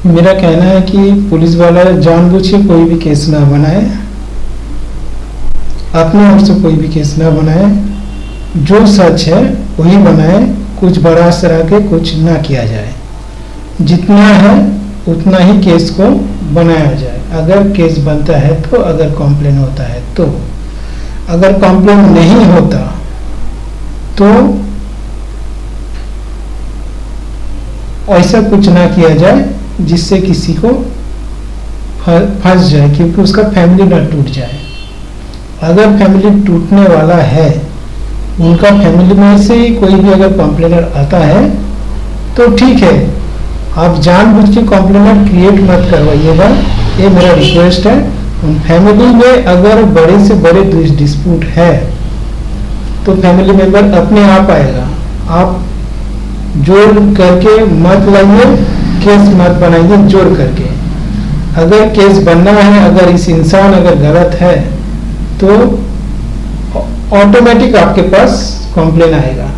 मेरा कहना है कि पुलिस वाला जानबूझ के कोई भी केस ना बनाए, अपने ओर से कोई भी केस ना बनाए, जो सच है वही बनाए, कुछ बड़ा सरा के कुछ ना किया जाए। जितना है उतना ही केस को बनाया जाए। अगर केस बनता है तो, अगर कॉम्प्लेन होता है तो, अगर कॉम्प्लेन नहीं होता तो ऐसा कुछ ना किया जाए जिससे किसी को फंस जाए, क्योंकि उसका फैमिली ना टूट जाए। अगर फैमिली टूटने वाला है, उनका फैमिली में से ही कोई भी अगर कंप्लेनर आता है तो ठीक है, आप जानबूझ के कंप्लेनर क्रिएट मत करवाइएगा, ये मेरा रिक्वेस्ट है। उन फैमिली में अगर बड़े से बड़े डिस्प्यूट है तो फैमिली मेंबर अपने आप आएगा। आप जोड़ करके मत लाइए, केस मत बनाइए जोड़ करके। अगर केस बनना है, अगर इस इंसान अगर गलत है तो ऑटोमेटिक आपके पास कंप्लेन आएगा।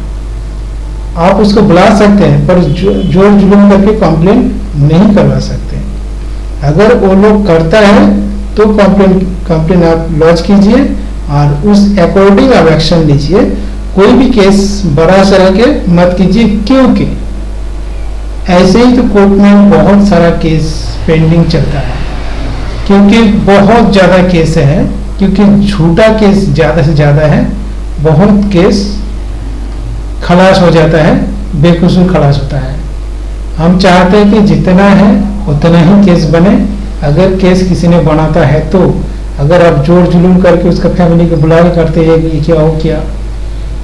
आप उसको बुला सकते हैं पर जोर जुलूम करके कंप्लेन नहीं करवा सकते। अगर वो लोग करता है तो कंप्लेन आप लॉन्च कीजिए और उस अकॉर्डिंग आप एक्शन लीजिए। कोई भी केस बड़ा सरा के मत कीजिए, क्योंकि ऐसे ही तो कोर्ट में बहुत सारा केस पेंडिंग चलता है, क्योंकि बहुत ज़्यादा केस है, क्योंकि झूठा केस ज़्यादा से ज़्यादा है। बहुत केस खलास हो जाता है, बेकसूर खलास होता है। हम चाहते हैं कि जितना है उतना ही केस बने। अगर केस किसी ने बनाता है तो अगर आप जोर जुलूम करके उसका फैमिली को बुला के करते हैं ये क्या हो क्या,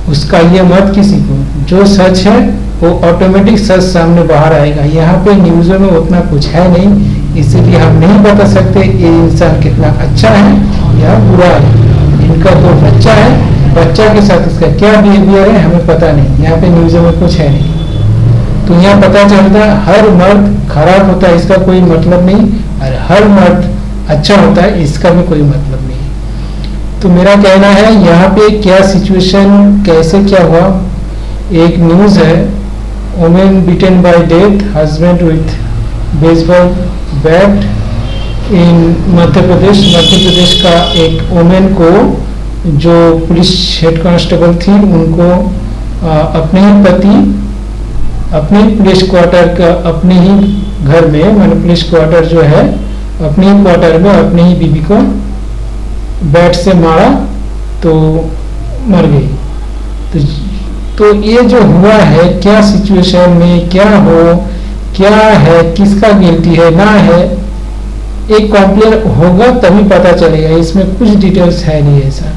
उसका ये मत किसी को। जो सच है वो ऑटोमेटिक सच सामने बाहर आएगा। यहाँ पे न्यूज़ों में उतना कुछ है नहीं, इसीलिए हम नहीं बता सकते ये इंसान कितना अच्छा है या बुरा है। इनका तो बच्चा है, बच्चा के साथ इसका क्या बिहेवियर है हमें पता नहीं, यहाँ पे न्यूज़ों में कुछ है नहीं। तो यहाँ पता चलता है हर मर्द खराब होता है इसका कोई मतलब नहीं, और हर मर्द अच्छा होता है इसका भी कोई मतलब नहीं। तो मेरा कहना है यहाँ पे क्या सिचुएशन कैसे क्या हुआ। एक न्यूज़ है, women beaten by death, husband with baseball bat in Madhya Pradesh का एक वुमेन को, जो पुलिस हेड कांस्टेबल थी, उनको अपने ही पति अपने पुलिस क्वार्टर का अपने ही घर में, मैंने पुलिस क्वार्टर जो है अपने ही क्वार्टर में अपने ही बीबी को बैट से मारा तो मर गई। तो ये जो हुआ है, क्या सिचुएशन में क्या हो, क्या है, किसका गिल्टी है ना है, एक कंप्लेन होगा तभी पता चलेगा। इसमें कुछ डिटेल्स है नहीं ऐसा।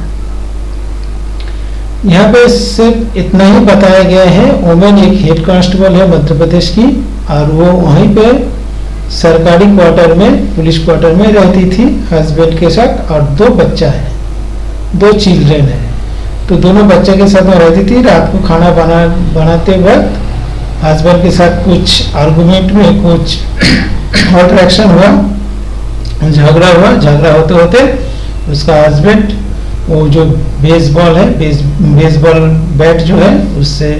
यहाँ पे सिर्फ इतना ही बताया गया है, वुमेन एक हेड कांस्टेबल है मध्य प्रदेश की, और वो वहीं पे सरकारी क्वार्टर में, पुलिस क्वार्टर में रहती थी हस्बैंड के साथ, और 2 बच्चा है, 2 चिल्ड्रेन है। तो दोनों बच्चे के साथ में रहती थी। रात को खाना बनाते वक्त हस्बैंड के साथ कुछ आर्गुमेंट में कुछ अट्रैक्शन हुआ, झगड़ा होते होते उसका हस्बैंड वो जो बेसबॉल है, बेसबॉल बैट जो है उससे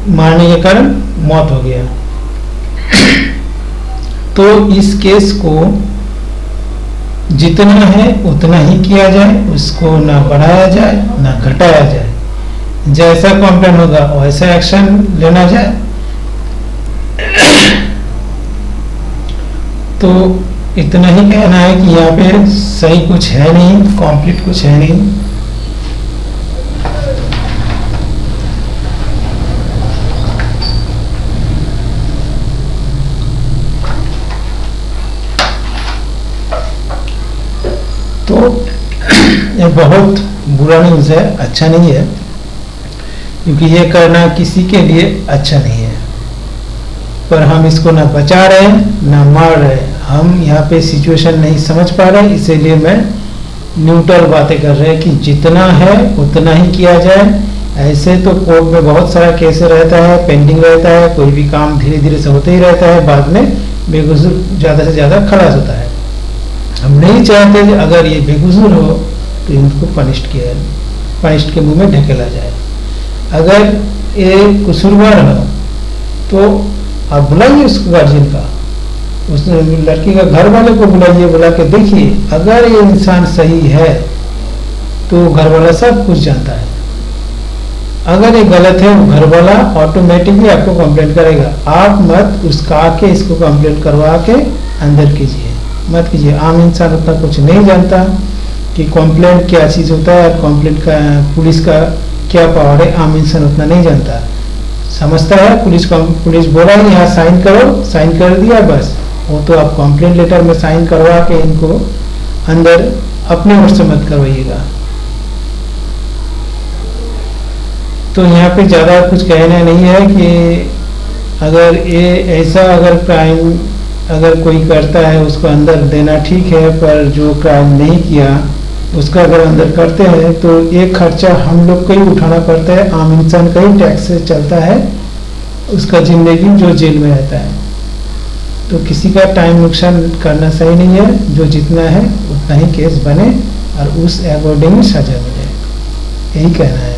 मारने के कारण मौत हो गया। तो इस केस को जितना है उतना ही किया जाए, उसको ना बढ़ाया जाए ना घटाया जाए। जैसा कंप्लेन होगा वैसा एक्शन लेना जाए। तो इतना ही कहना है कि यहाँ पे सही कुछ है नहीं, कंप्लीट कुछ है नहीं। तो ये बहुत बुरा न्यूज़ है, अच्छा नहीं है, क्योंकि ये करना किसी के लिए अच्छा नहीं है। पर हम इसको ना बचा रहे हैं ना मार रहे हैं। हम यहाँ पे सिचुएशन नहीं समझ पा रहे, इसीलिए मैं न्यूट्रल बातें कर रहे हैं कि जितना है उतना ही किया जाए। ऐसे तो कोर्ट में बहुत सारा केस रहता है, पेंडिंग रहता है, कोई भी काम धीरे धीरे से होते ही रहता है, बाद में बेकसूर ज़्यादा से ज़्यादा खलास होता है। हम नहीं चाहते कि अगर ये बेकसूर हो तो इनको पनिश्ड के मुंह में ढकेला जाए। अगर ये कसूरवार हो तो आप बुलाइए उसको, गार्जियन का, उस लड़की का घर वाले को बुलाइए, बुला के देखिए अगर ये इंसान सही है तो घर वाला सब कुछ जानता है, अगर ये गलत है घर वाला ऑटोमेटिकली आपको कंप्लेंट करेगा। आप मत उसका आके इसको कंप्लेंट करवा के अंदर कीजिए, मत कीजिए। आम इंसान उतना कुछ नहीं जानता कि कंप्लेंट क्या चीज़ होता है, कंप्लेंट का पुलिस का क्या पावर है, आम इंसान उतना नहीं जानता। समझता है पुलिस बोला ही यहाँ साइन करो, साइन कर दिया बस, वो तो आप कंप्लेंट लेटर में साइन करवा के इनको अंदर अपने ओर से मत करवाइएगा। तो यहाँ पे ज़्यादा कुछ कहना नहीं है कि अगर ये ऐसा अगर क्राइम अगर कोई करता है उसको अंदर देना ठीक है, पर जो क्राइम नहीं किया उसका अगर अंदर करते हैं तो ये खर्चा हम लोग को ही उठाना पड़ता है, आम इंसान का ही टैक्स से चलता है उसका ज़िंदगी जो जेल में रहता है। तो किसी का टाइम नुकसान करना सही नहीं है, जो जितना है उतना ही केस बने और उस अकॉर्डिंग सजा मिले, यही कहना है।